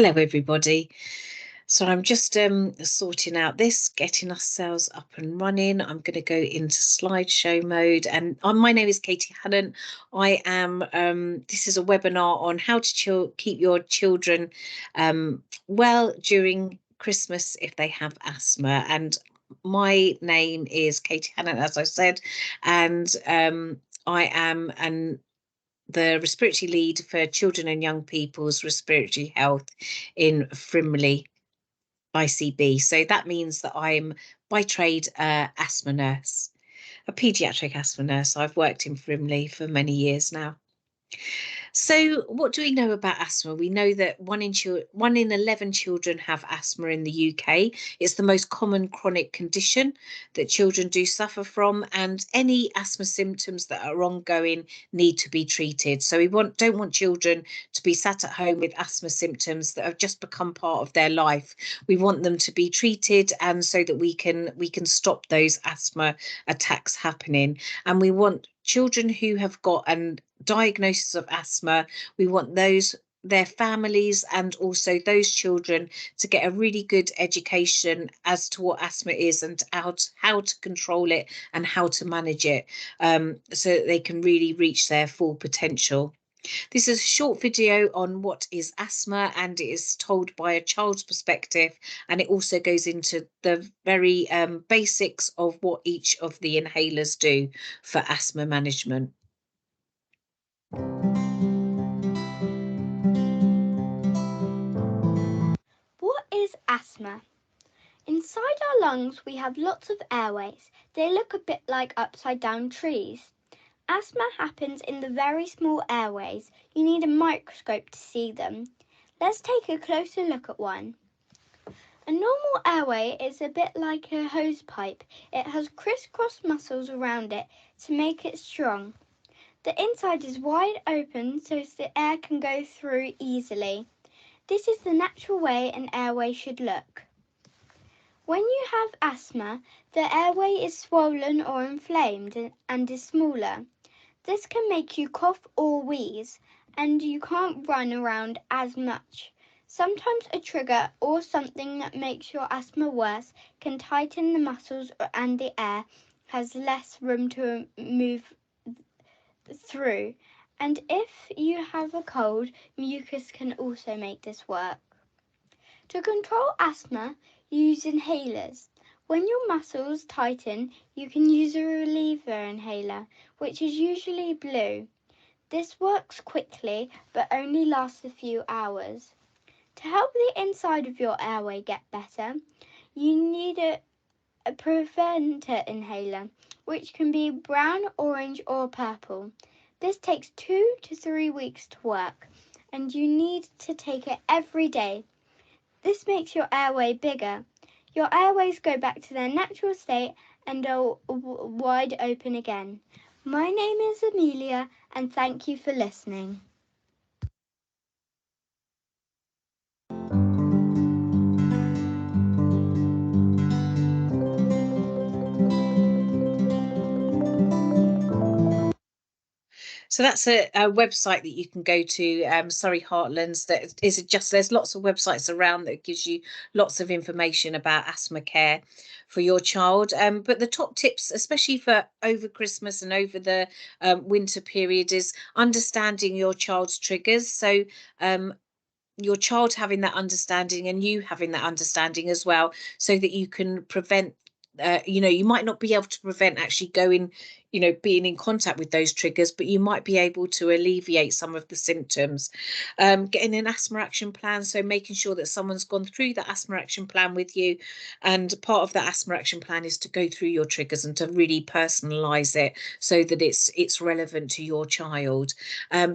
Hello, everybody. So I'm just sorting out this, getting ourselves up and running. I'm going to go into slideshow mode. And my name is Katie Hannon. I am, this is a webinar on how to keep your children well during Christmas if they have asthma. And my name is Katie Hannon, as I said, and I am the respiratory lead for children and young people's respiratory health in Frimley ICB. So that means that I'm by trade asthma nurse, a paediatric asthma nurse. I've worked in Frimley for many years now. So what do we know about asthma? We know that 1 in 11 children have asthma in the UK. It's the most common chronic condition that children do suffer from, and any asthma symptoms that are ongoing need to be treated. So we don't want children to be sat at home with asthma symptoms that have just become part of their life. We want them to be treated, and so that we can stop those asthma attacks happening. And we want children who have got an diagnosis of asthma, we want their families and also those children to get a really good education as to what asthma is and how to control it and how to manage it, so that they can really reach their full potential. This is a short video on what is asthma, and it is told by a child's perspective, and it also goes into the very basics of what each of the inhalers do for asthma management. What is asthma? Inside our lungs we have lots of airways. They look a bit like upside down trees. Asthma happens in the very small airways. You need a microscope to see them. Let's take a closer look at one. A normal airway is a bit like a hose pipe. It has crisscross muscles around it to make it strong. The inside is wide open so the air can go through easily. This is the natural way an airway should look. When you have asthma, the airway is swollen or inflamed and is smaller. This can make you cough or wheeze, and you can't run around as much. Sometimes a trigger or something that makes your asthma worse can tighten the muscles and the air has less room to move through. And if you have a cold, mucus can also make this work. To control asthma, use inhalers. When your muscles tighten, you can use a reliever inhaler, which is usually blue. This works quickly, but only lasts a few hours. To help the inside of your airway get better, you need a preventer inhaler, which can be brown, orange, or purple. This takes 2 to 3 weeks to work, and you need to take it every day. This makes your airway bigger. Your airways go back to their natural state and are wide open again. My name is Amelia, and thank you for listening. So that's a website that you can go to, Surrey Heartlands. That is just, there's lots of websites around that gives you lots of information about asthma care for your child. But the top tips, especially for over Christmas and over the winter period, is understanding your child's triggers. So your child having that understanding and you having that understanding as well, so that you can prevent, you might not be able to prevent actually going, being in contact with those triggers, but you might be able to alleviate some of the symptoms. Getting an asthma action plan, so making sure that someone's gone through the asthma action plan with you, and part of that asthma action plan is to go through your triggers and to really personalize it so that it's relevant to your child.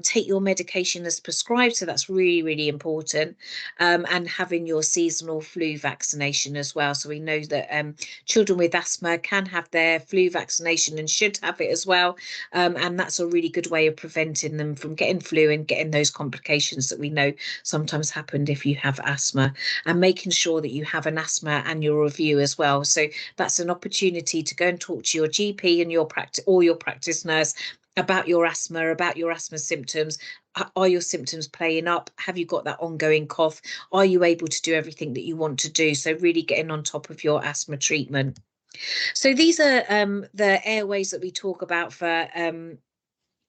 Take your medication as prescribed, so that's really, really important. And having your seasonal flu vaccination as well, so we know that children with asthma can have their flu vaccination and should have it as well. And that's a really good way of preventing them from getting flu and getting those complications that we know sometimes happen if you have asthma. And making sure that you have an asthma annual review as well. So that's an opportunity to go and talk to your GP and your practice or your practice nurse about your asthma symptoms. Are your symptoms playing up? Have you got that ongoing cough? Are you able to do everything that you want to do? So really getting on top of your asthma treatment. So these are the airways that we talk about for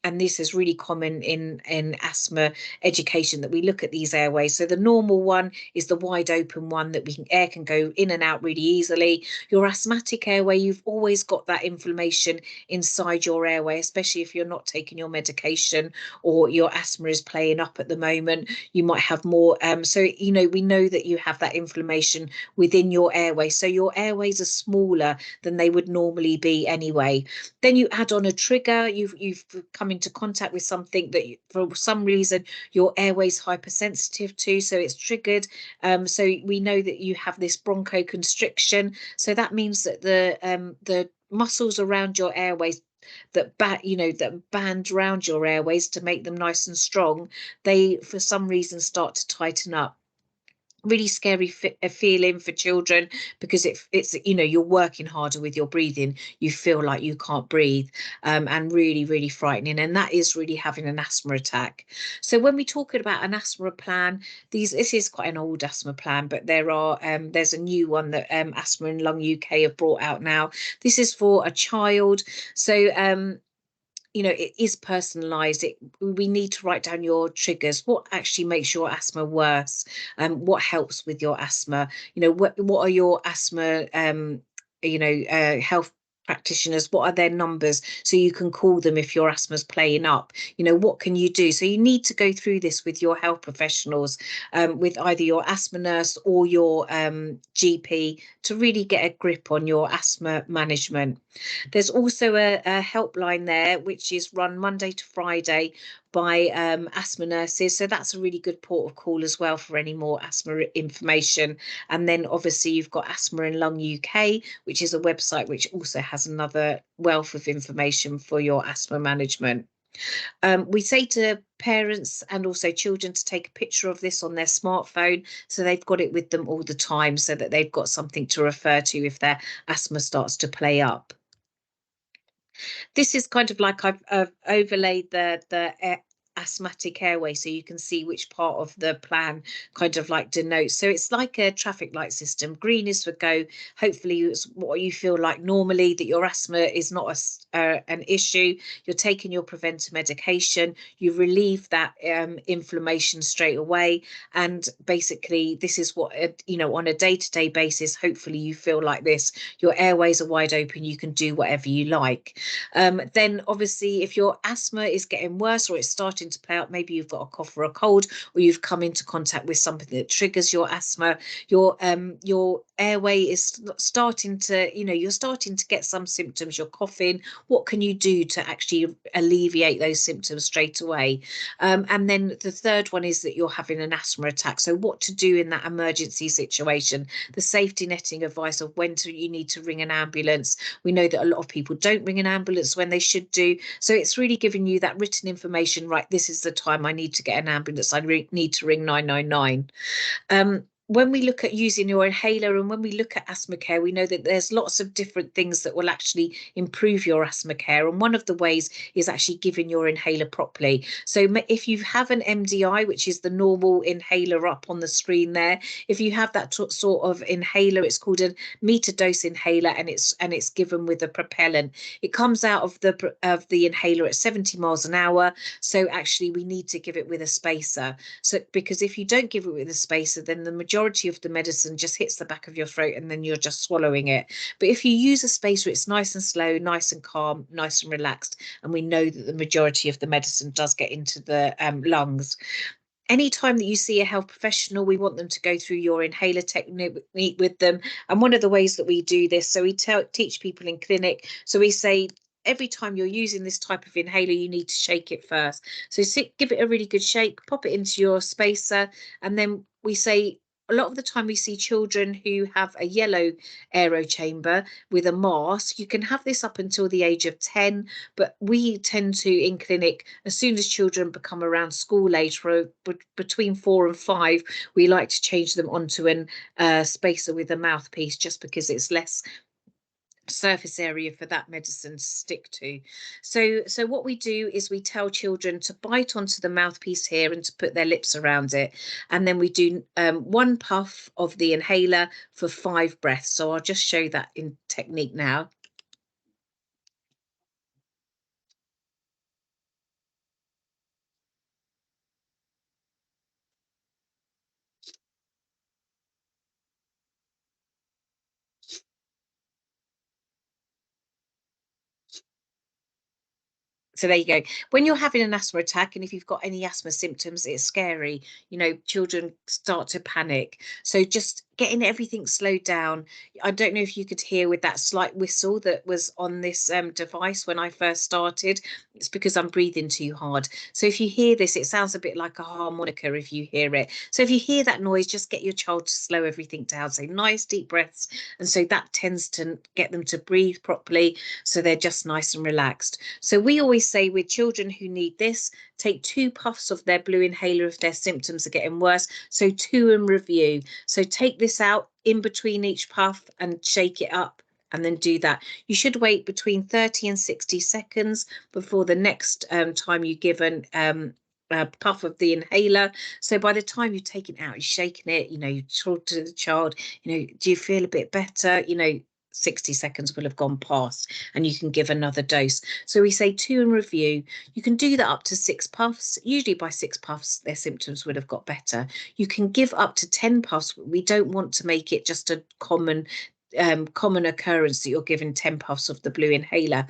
and this is really common in asthma education, that we look at these airways. So the normal one is the wide open one that air can go in and out really easily. Your asthmatic airway, you've always got that inflammation inside your airway, especially if you're not taking your medication or your asthma is playing up at the moment. You might have more. So we know that you have that inflammation within your airway. So your airways are smaller than they would normally be anyway. Then you add on a trigger. You've come into contact with something that for some reason your airway's hypersensitive to, so it's triggered. So we know that you have this bronchoconstriction. So that means that the muscles around your airways that band around your airways to make them nice and strong, they for some reason start to tighten up. Really scary feeling for children, because it's you're working harder with your breathing, you feel like you can't breathe, and really frightening, and that is really having an asthma attack. So when we talk about an asthma plan, this is quite an old asthma plan, but there's a new one that Asthma and Lung UK have brought out now. This is for a child. So it is personalized. We need to write down your triggers, what actually makes your asthma worse, what helps with your asthma, what are your asthma health practitioners, what are their numbers, so you can call them if your asthma's playing up. What can you do? So you need to go through this with your health professionals, with either your asthma nurse or your GP, to really get a grip on your asthma management. There's also a helpline there, which is run Monday to Friday by asthma nurses. So that's a really good port of call as well for any more asthma information. And then obviously you've got Asthma and Lung UK, which is a website which also has another wealth of information for your asthma management. We say to parents and also children to take a picture of this on their smartphone, so they've got it with them all the time, so that they've got something to refer to if their asthma starts to play up. This is kind of like I've overlaid the asthmatic airway, so you can see which part of the plan kind of like denotes. So it's like a traffic light system. Green is for go. Hopefully it's what you feel like normally, that your asthma is not an issue. You're taking your preventer medication. You relieve that inflammation straight away. And basically this is what, on a day-to-day basis, hopefully you feel like this. Your airways are wide open. You can do whatever you like. Then obviously if your asthma is getting worse or it's starting to play out, maybe you've got a cough or a cold, or you've come into contact with something that triggers your asthma, your airway is starting to, you're starting to get some symptoms, you're coughing. What can you do to actually alleviate those symptoms straight away? And then the third one is that you're having an asthma attack. So what to do in that emergency situation, the safety netting advice of you need to ring an ambulance. We know that a lot of people don't ring an ambulance when they should do. So it's really giving you that written information, right? This is the time I need to get an ambulance. I need to ring 999. When we look at using your inhaler and when we look at asthma care, we know that there's lots of different things that will actually improve your asthma care. And one of the ways is actually giving your inhaler properly. So if you have an MDI, which is the normal inhaler up on the screen there, if you have that sort of inhaler, it's called a meter dose inhaler, and it's given with a propellant. It comes out of the inhaler at 70 miles an hour. So actually we need to give it with a spacer. So because if you don't give it with a spacer, then the majority of the medicine just hits the back of your throat and then you're just swallowing it. But if you use a spacer, it's nice and slow, nice and calm, nice and relaxed. And we know that the majority of the medicine does get into the lungs. Anytime that you see a health professional, we want them to go through your inhaler technique with them. And one of the ways that we do this, so we teach people in clinic, so we say, every time you're using this type of inhaler, you need to shake it first. So give it a really good shake, pop it into your spacer, and then we say, a lot of the time we see children who have a yellow aero chamber with a mask. You can have this up until the age of 10, but we tend to, in clinic, as soon as children become around school age, for between 4 and 5, we like to change them onto an spacer with a mouthpiece, just because it's less surface area for that medicine to stick to. So what we do is we tell children to bite onto the mouthpiece here and to put their lips around it, and then we do 1 puff of the inhaler for 5 breaths. So I'll just show that in technique now. So there you go. When you're having an asthma attack, and if you've got any asthma symptoms, it's scary. Children start to panic. So just getting everything slowed down. I don't know if you could hear with that slight whistle that was on this device when I first started. It's because I'm breathing too hard. So if you hear this, it sounds a bit like a harmonica if you hear it. So if you hear that noise, just get your child to slow everything down. So nice deep breaths. And so that tends to get them to breathe properly. So they're just nice and relaxed. So we always say with children who need this, take 2 puffs of their blue inhaler if their symptoms are getting worse. So 2 in review. So take this out in between each puff and shake it up, and then do that. You should wait between 30 and 60 seconds before the next time you give a puff of the inhaler. So by the time you've taken it out, you're shaking it, you talk to the child, do you feel a bit better? 60 seconds will have gone past and you can give another dose. So we say 2 in review. You can do that up to 6 puffs. Usually by 6 puffs, their symptoms would have got better. You can give up to 10 puffs. We don't want to make it just a common occurrence that you're giving 10 puffs of the blue inhaler.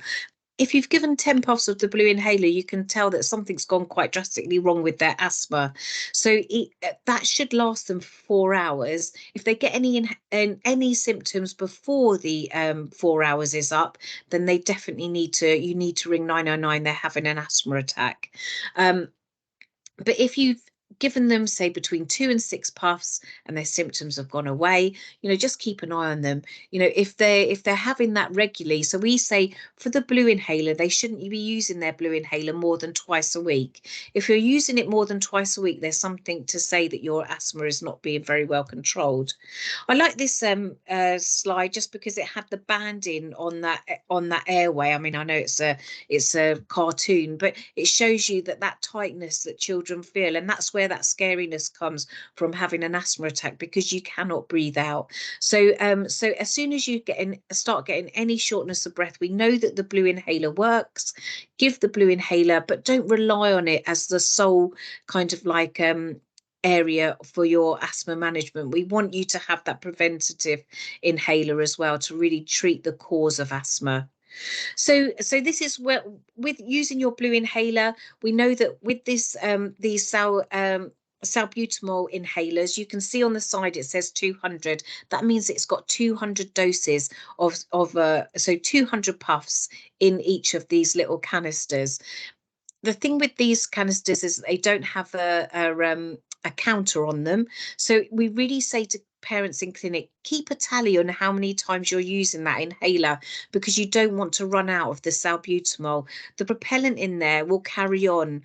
If you've given 10 puffs of the blue inhaler, you can tell that something's gone quite drastically wrong with their asthma. So that should last them 4 hours. If they get any symptoms before the 4 hours is up, then they definitely you need to ring 909. They're having an asthma attack. But if you've given them, say, between 2 and 6 puffs and their symptoms have gone away, just keep an eye on them. If they're having that regularly, so we say for the blue inhaler, they shouldn't be using their blue inhaler more than twice a week. If you're using it more than twice a week, there's something to say that your asthma is not being very well controlled. I like this slide just because it had the banding on that airway. I mean, I know it's a cartoon, but it shows you that tightness that children feel, and that's where that scariness comes from having an asthma attack, because you cannot breathe out. So as soon as you start getting any shortness of breath, we know that the blue inhaler works. Give the blue inhaler, but don't rely on it as the sole kind of like area for your asthma management. We want you to have that preventative inhaler as well to really treat the cause of asthma. So this is where, with using your blue inhaler, we know that with these salbutamol inhalers, you can see on the side it says 200. That means it's got 200 doses so 200 puffs in each of these little canisters. The thing with these canisters is they don't have a counter on them. So we really say to parents in clinic, keep a tally on how many times you're using that inhaler, because you don't want to run out of the salbutamol. The propellant in there will carry on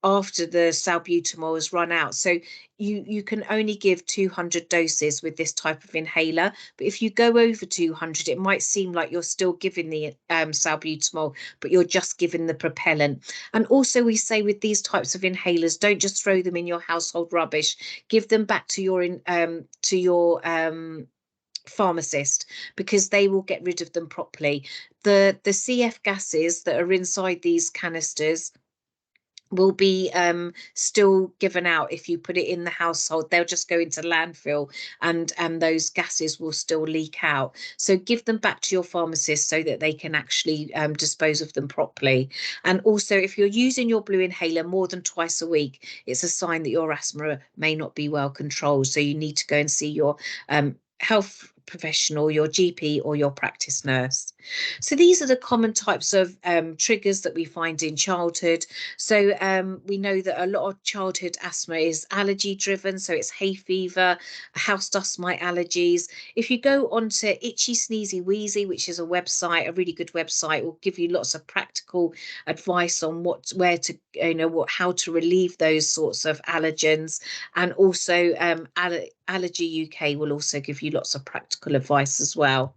after the salbutamol has run out. So you can only give 200 doses with this type of inhaler. But if you go over 200, it might seem like you're still giving the salbutamol, but you're just giving the propellant. And also we say with these types of inhalers, don't just throw them in your household rubbish. Give them back to your pharmacist, because they will get rid of them properly. The CF gases that are inside these canisters will be still given out. If you put it in the household, they'll just go into landfill, and those gases will still leak out. So give them back to your pharmacist so that they can actually dispose of them properly. And also, if you're using your blue inhaler more than twice a week, it's a sign that your asthma may not be well controlled. So you need to go and see your health professional, your GP or your practice nurse. So these are the common types of triggers that we find in childhood. So we know that a lot of childhood asthma is allergy driven. So it's hay fever, house dust mite allergies. If you go onto Itchy Sneezy Wheezy, which is a website, a really good website, will give you lots of practical advice on how to relieve those sorts of allergens. And also Allergy UK will also give you lots of practical advice as well.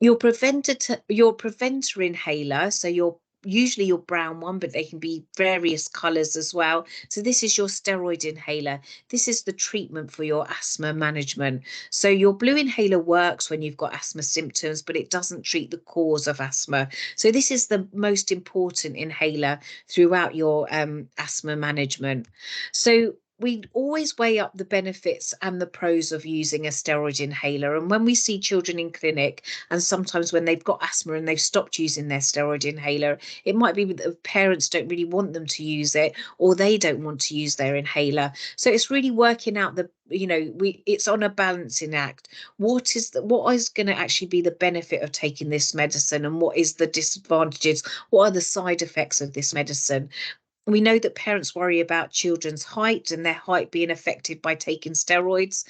Your preventer inhaler, so your usually your brown one, but they can be various colors as well. So this is your steroid inhaler. This is the treatment for your asthma management. So your blue inhaler works when you've got asthma symptoms, but it doesn't treat the cause of asthma. So this is the most important inhaler throughout your asthma management. So we always weigh up the benefits and the pros of using a steroid inhaler. And when we see children in clinic, and sometimes when they've got asthma and they've stopped using their steroid inhaler, it might be that the parents don't really want them to use it, or they don't want to use their inhaler. So it's really working out it's on a balancing act. What is going to actually be the benefit of taking this medicine, and what is the disadvantages? What are the side effects of this medicine? We know that parents worry about children's height and their height being affected by taking steroids.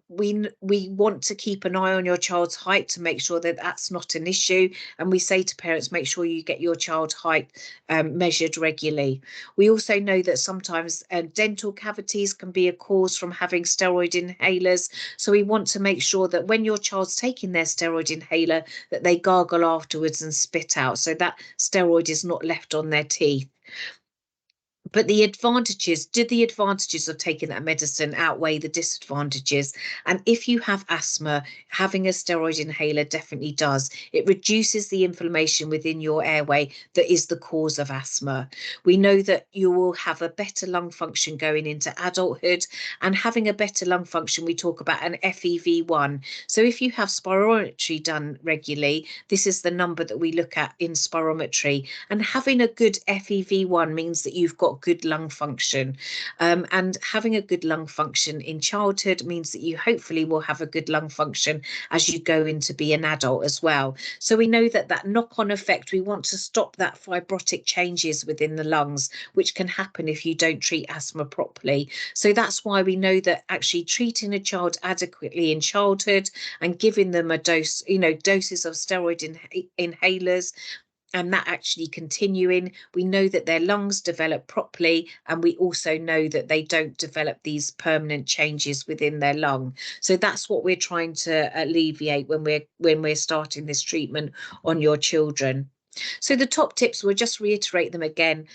We want to keep an eye on your child's height to make sure that that's not an issue. And we say to parents, make sure you get your child's height measured regularly. We also know that sometimes dental cavities can be a cause from having steroid inhalers. So we want to make sure that when your child's taking their steroid inhaler, that they gargle afterwards and spit out, so that steroid is not left on their teeth. But did the advantages of taking that medicine outweigh the disadvantages? And if you have asthma, having a steroid inhaler definitely does. It reduces the inflammation within your airway that is the cause of asthma. We know that you will have a better lung function going into adulthood, and having a better lung function, we talk about an FEV1. So if you have spirometry done regularly, this is the number that we look at in spirometry. And having a good FEV1 means that you've got good lung function. And having a good lung function in childhood means that you hopefully will have a good lung function as you go into be an adult as well. So we know that that knock-on effect, we want to stop that fibrotic changes within the lungs, which can happen if you don't treat asthma properly. So that's why we know that actually treating a child adequately in childhood and giving them a dose, doses of steroid inhalers, and that actually continuing, we know that their lungs develop properly, and we also know that they don't develop these permanent changes within their lung. So that's what we're trying to alleviate when we're starting this treatment on your children. So the top tips, we'll just reiterate them again.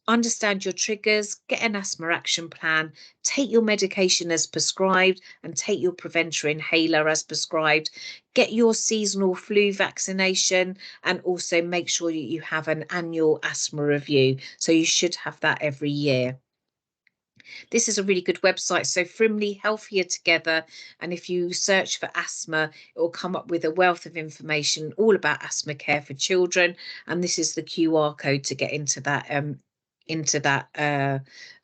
Understand your triggers, get an asthma action plan, take your medication as prescribed, and take your preventer inhaler as prescribed. Get your seasonal flu vaccination, and also make sure that you have an annual asthma review. So you should have that every year. This is a really good website, so Frimley Healthier Together. And if you search for asthma, it will come up with a wealth of information all about asthma care for children. And this is the QR code to get into that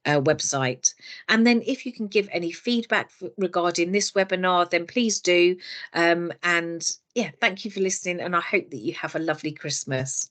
website. And then if you can give any feedback regarding this webinar, then please do. And yeah, thank you for listening, and I hope that you have a lovely Christmas.